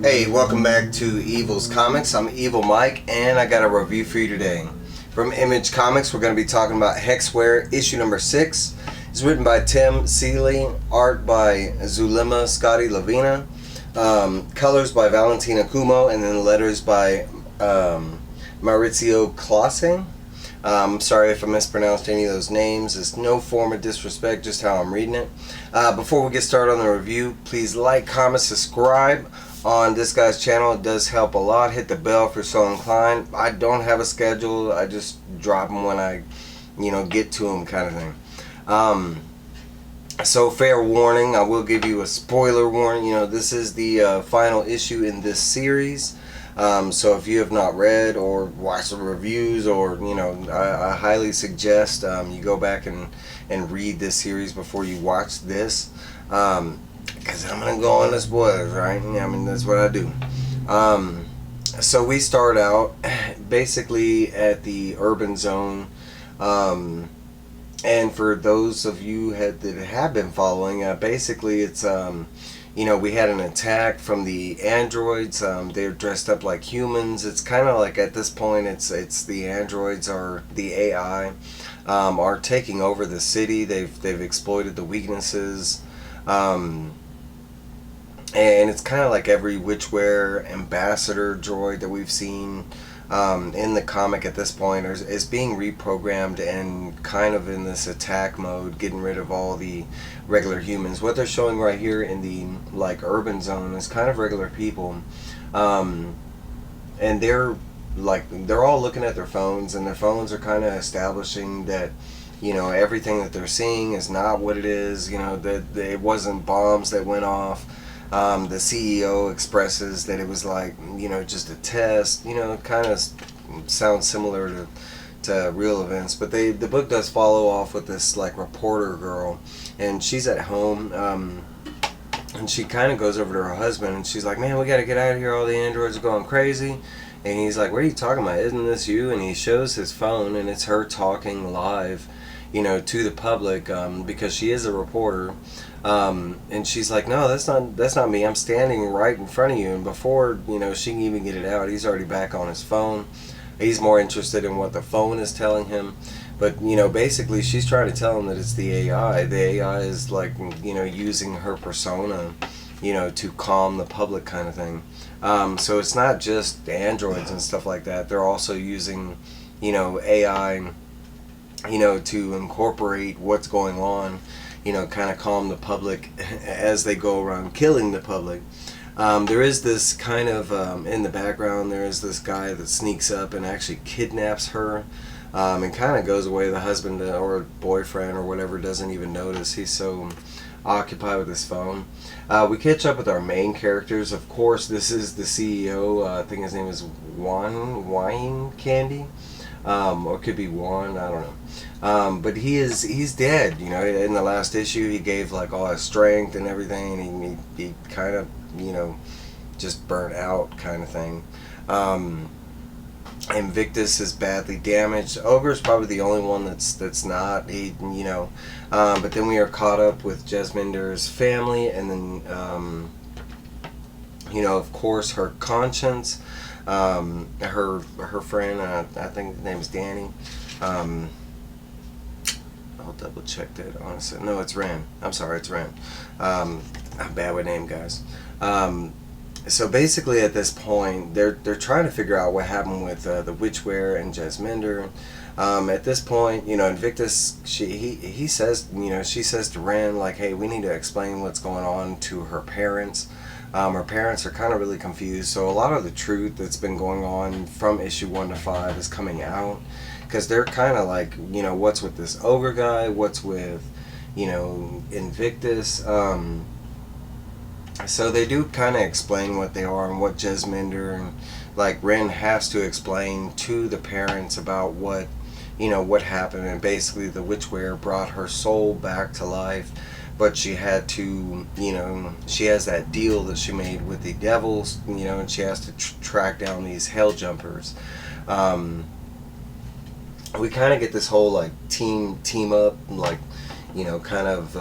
Hey, welcome back to Evil's Comics. I'm Evil Mike, and I got a review for you today. From Image Comics, we're going to be talking about Hexware, issue number 6. It's written by Tim Seeley, art by Zulema, Lavina, colors by Valentin Cuomo, and then letters by Maurizio Clausi. Sorry if I mispronounced any of those names. It's no form of disrespect, just how I'm reading it. Before we get started on the review, please like, comment, subscribe on this guy's channel. It does help a lot. Hit the bell if you're so inclined. I don't have a schedule. I just drop them when I, get to them, kind of thing. So fair warning, I will give you a spoiler warning. This is the final issue in this series. So if you have not read or watched the reviews, or I highly suggest you go back and read this series before you watch this, because I'm gonna go on the spoilers, right? That's what I do. So we start out basically at the urban zone, and for those of you that have been following, basically it's we had an attack from the androids. They're dressed up like humans. It's kind of like, at this point, it's the androids, or the AI, are taking over the city. They've exploited the weaknesses, and it's kind of like every Witchware ambassador droid that we've seen in the comic at this point is being reprogrammed and kind of in this attack mode, getting rid of all the regular humans. What they're showing right here in the urban zone is kind of regular people, and they're all looking at their phones, and their phones are kind of establishing that everything that they're seeing is not what it is. That it wasn't bombs that went off. The CEO expresses that it was just a test. Kind of sounds similar to real events. But the book does follow off with this reporter girl, and she's at home, and she kind of goes over to her husband, and she's like, "Man, we got to get out of here. All the androids are going crazy." And he's like, "What are you talking about? Isn't this you?" And he shows his phone, and it's her talking live, to the public, because she is a reporter. And she's like, "No, that's not me. I'm standing right in front of you." And before she can even get it out, he's already back on his phone. He's more interested in what the phone is telling him. But basically she's trying to tell him that it's the AI. The AI is using her persona, to calm the public, kind of thing. So it's not just androids and stuff like that. They're also using AI, to incorporate what's going on, kind of calm the public as they go around killing the public. There is this kind of, in the background, there is this guy that sneaks up and actually kidnaps her, and kind of goes away. The husband or boyfriend or whatever doesn't even notice. He's so occupied with his phone. We catch up with our main characters. Of course, this is the CEO. I think his name is Wine Candy. Or it could be Juan, I don't know. But he's dead. In the last issue, he gave all his strength and everything, and he kind of just burnt out, kind of thing. Invictus is badly damaged. Ogre's probably the only one that's not. But then we are caught up with Jesminder's family, and then of course, her conscience. Her friend, I think his name is Danny. I'll double check that, honestly. No, it's Ren. I'm sorry, it's Ren. I'm bad with name, guys. So basically, at this point, they're trying to figure out what happened with the Witchware and Jesminder. At this point, Invictus, he says, she says to Ren, "Hey, we need to explain what's going on to her parents." Her parents are kind of really confused, so a lot of the truth that's been going on from issue 1 to 5 is coming out, because they're kind of what's with this ogre guy, what's with Invictus. So they do kind of explain what they are and what Jesminder, and Ren has to explain to the parents about what happened, and basically the Witchware brought her soul back to life. But she had to, she has that deal that she made with the devils, and she has to track down these hell jumpers. We kind of get this whole team up, kind of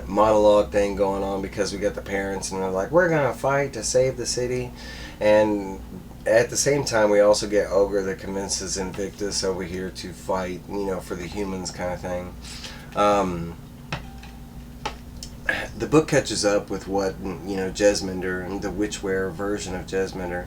monologue thing going on because we got the parents and they're like, we're gonna fight to save the city, and at the same time we also get Ogre that convinces Invictus over here to fight, for the humans kind of thing. The book catches up with what Jesminder and the Witchware version of Jesminder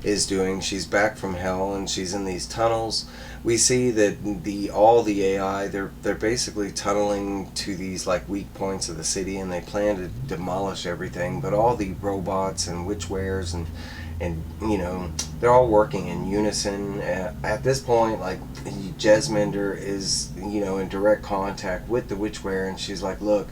is doing. She's back from hell and she's in these tunnels. We see that all the AI, they're basically tunneling to these like weak points of the city, and they plan to demolish everything. But all the robots and witchwares and they're all working in unison. At this point, like, Jesminder is in direct contact with the witchware, and she's like, look,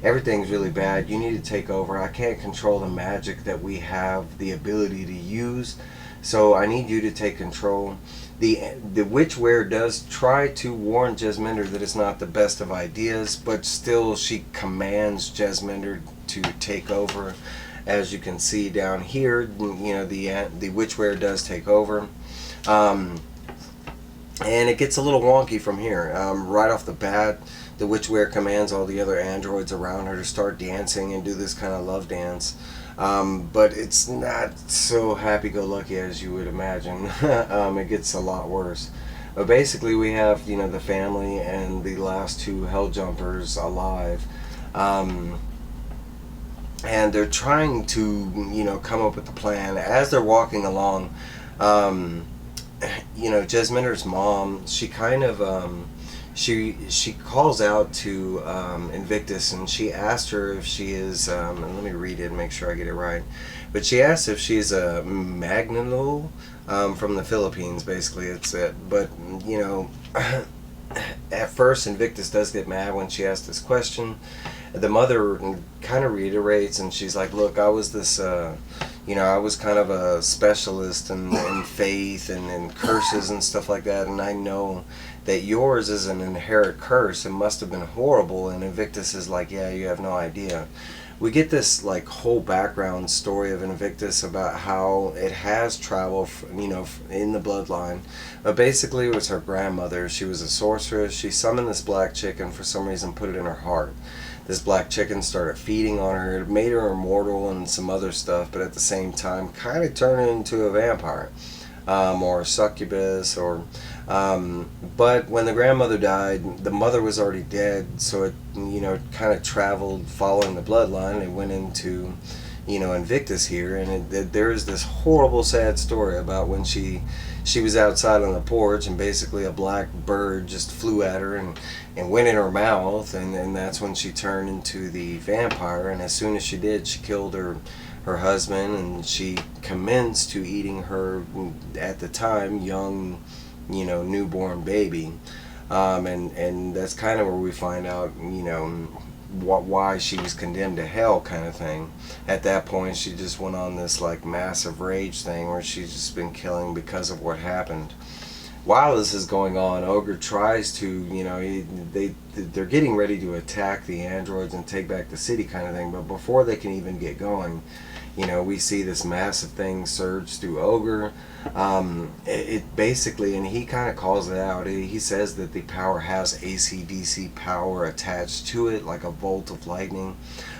everything's really bad, you need to take over. I can't control the magic that we have the ability to use, so I need you to take control. The witchware does try to warn Jesminder that it's not the best of ideas, but still she commands Jesminder to take over. As you can see down here, the witchware does take over. And it gets a little wonky from here. Right off the bat, the witchware commands all the other androids around her to start dancing and do this kind of love dance. But it's not so happy-go-lucky as you would imagine. It gets a lot worse. But basically we have, the family and the last two hell jumpers alive. And they're trying to, come up with a plan. As they're walking along, Jesminder's mom, she kind of, she calls out to Invictus, and she asked her if she is, and let me read it and make sure I get it right, but she asked if she's a Magnolo from the Philippines, basically, it's it. But, at first Invictus does get mad when she asked this question. The mother kind of reiterates, and she's like, look, I was this, I was kind of a specialist in faith and in curses and stuff like that, and I know that yours is an inherent curse. It must have been horrible. And Invictus is like, yeah, you have no idea. We get this like whole background story of Invictus about how it has traveled, in the bloodline. But basically it was her grandmother. She was a sorceress. She summoned this black chicken, for some reason put it in her heart. This black chicken started feeding on her. It made her immortal and some other stuff, but at the same time kind of turned her into a vampire, or a succubus, or but when the grandmother died, the mother was already dead, so it kind of traveled following the bloodline. It went into Invictus here, and there is this horrible sad story about when she was outside on the porch, and basically a black bird just flew at her and went in her mouth, and that's when she turned into the vampire. And as soon as she did, she killed her husband, and she commenced to eating her, at the time, young newborn baby. And that's kind of where we find out why she was condemned to hell, kind of thing. At that point she just went on this like massive rage thing where she's just been killing because of what happened. While this is going on, Ogre tries to, they're getting ready to attack the androids and take back the city, kind of thing. But before they can even get going, we see this massive thing surge through Ogre. It basically, and he kind of calls it out. He says that the power has AC/DC power attached to it, like a bolt of lightning.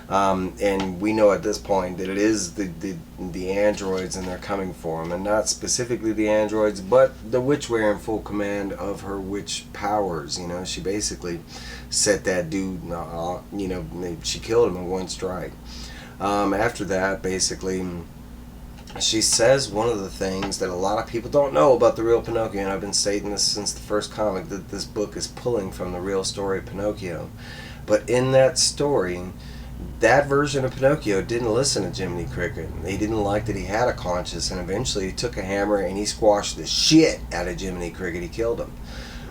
And we know at this point that it is the androids, and they're coming for him, and not specifically the androids, but the witchware in full command of her witch powers. She basically set that dude. She killed him in one strike. After that, basically, she says one of the things that a lot of people don't know about the real Pinocchio, and I've been stating this since the first comic, that this book is pulling from the real story of Pinocchio. But in that story, that version of Pinocchio didn't listen to Jiminy Cricket. He didn't like that he had a conscience, and eventually he took a hammer and he squashed the shit out of Jiminy Cricket. He killed him.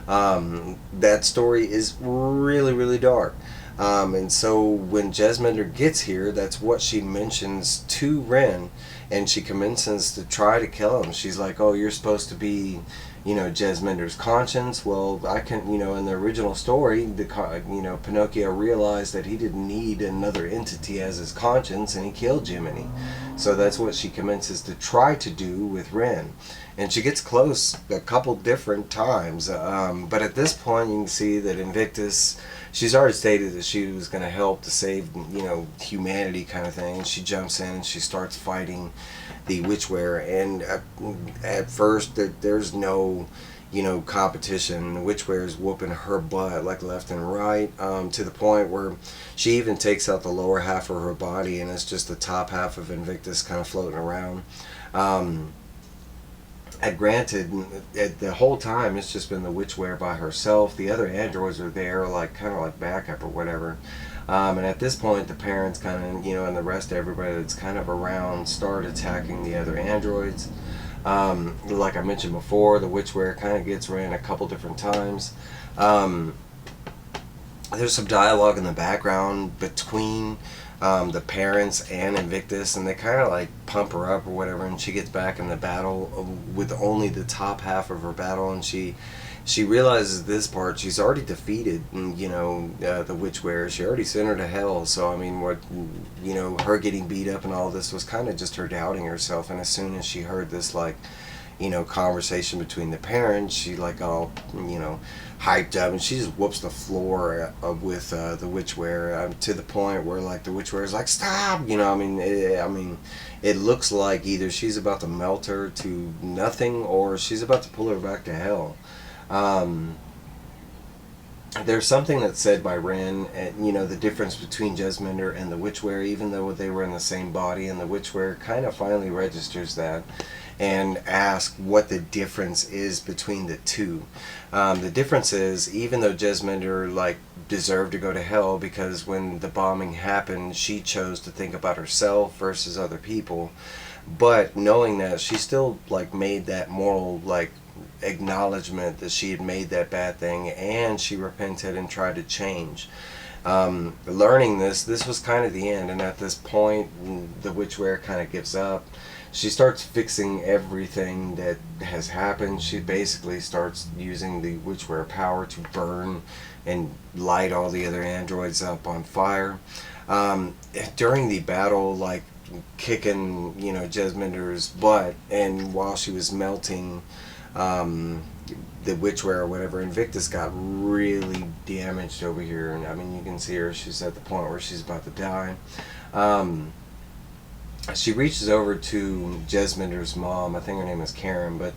That story is really, really dark. And so when Jesminder gets here, that's what she mentions to Ren, and she commences to try to kill him. She's like, oh, you're supposed to be, Jesminder's conscience. Well, I can, in the original story, Pinocchio realized that he didn't need another entity as his conscience, and he killed Jiminy. So that's what she commences to try to do with Ren. And she gets close a couple different times. But at this point, you can see that Invictus she's already stated that she was going to help to save, humanity kind of thing. And she jumps in and she starts fighting the Witchware. And at first, there's no, competition. The Witchware is whooping her butt like left and right, to the point where she even takes out the lower half of her body, and it's just the top half of Invictus kind of floating around. And granted, the whole time it's just been the Witchware by herself. The other androids are there, like kind of like backup or whatever. And at this point, the parents kind of, and the rest of everybody that's kind of around start attacking the other androids. Like I mentioned before, the Witchware kind of gets ran a couple different times. There's some dialogue in the background between the parents and Invictus, and they kind of like pump her up or whatever, and she gets back in the battle with only the top half of her battle, and she realizes this part she's already defeated, the Witchware. She already sent her to hell. So I mean, what, her getting beat up and all this was kind of just her doubting herself. And as soon as she heard this, like, conversation between the parents, she like all, hyped up, and she just whoops the floor with the Witchware, to the point where like the Witchware is like, stop, it looks like either she's about to melt her to nothing or she's about to pull her back to hell. There's something that's said by Ren, the difference between Jesminder and the Witchware, even though they were in the same body, and the Witchware kind of finally registers that and asks what the difference is between the two. The difference is, even though Jesminder like deserved to go to hell because when the bombing happened, she chose to think about herself versus other people, but knowing that, she still like made that moral like acknowledgement that she had made that bad thing, and she repented and tried to change. Learning this was kind of the end, and at this point the Witchware kind of gives up. She starts fixing everything that has happened. She basically starts using the Witchware power to burn and light all the other androids up on fire. During the battle, like kicking, Jesminder's butt, and while she was melting the Witchware or whatever, Invictus got really damaged over here, and I mean, you can see her, she's at the point where she's about to die. She reaches over to Jesminder's mom, I think her name is Karen, but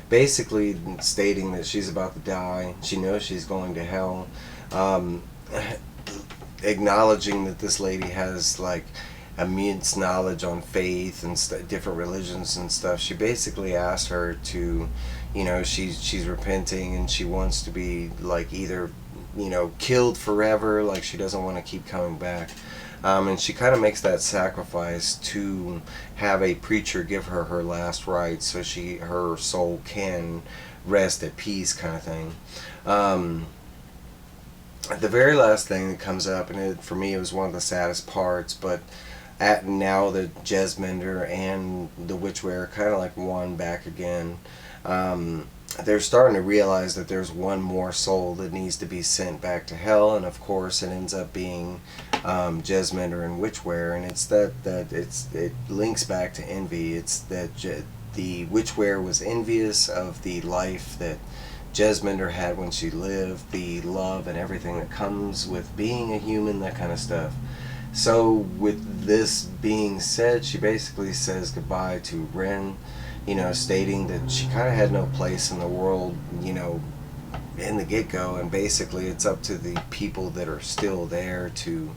basically stating that she's about to die. She knows she's going to hell. Acknowledging that this lady has like immense knowledge on faith and different religions and stuff. She basically asked her to, she's repenting, and she wants to be like either, killed forever, like she doesn't want to keep coming back. And she kind of makes that sacrifice to have a preacher give her her last rites, so her soul can rest at peace, kind of thing. The very last thing that comes up, and for me it was one of the saddest parts, but now that Jesminder and the Witchware are kind of like one back again, they're starting to realize that there's one more soul that needs to be sent back to hell, and of course it ends up being Jesminder and Witchware, and it's it links back to envy. It's that the Witchware was envious of the life that Jesminder had when she lived, the love and everything that comes with being a human, that kind of stuff. So with this being said, she basically says goodbye to Ren, stating that she kind of had no place in the world, in the get-go, and basically it's up to the people that are still there to,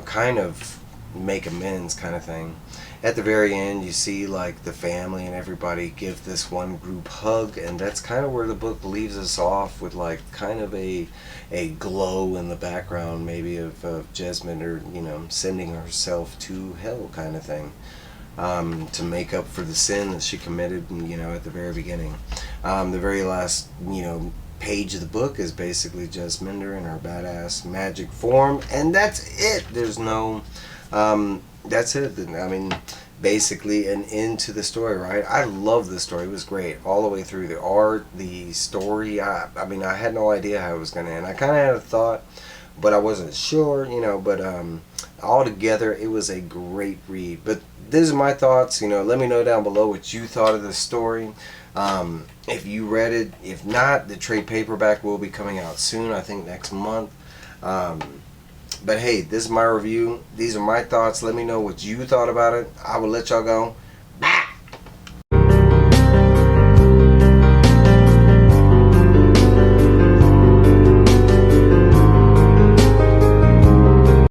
kind of make amends, kind of thing. At the very end, you see like the family and everybody give this one group hug, and that's kind of where the book leaves us off, with like kind of a glow in the background, maybe of Jesminder, sending herself to hell, kind of thing, to make up for the sin that she committed, at the very beginning. The very last, page of the book is basically Jesminder in her badass magic form, and that's it. There's no, that's it. I mean, basically an end to the story, right? I love the story. It was great all the way through. The art, the story. I mean, I had no idea how it was going to end. I kind of had a thought, but I wasn't sure, but altogether, it was a great read. But these are my thoughts. Let me know down below what you thought of the story. If you read it. If not, the trade paperback will be coming out soon, I think next month. Um, but hey, this is my review. These are my thoughts. Let me know what you thought about it. I will let y'all go.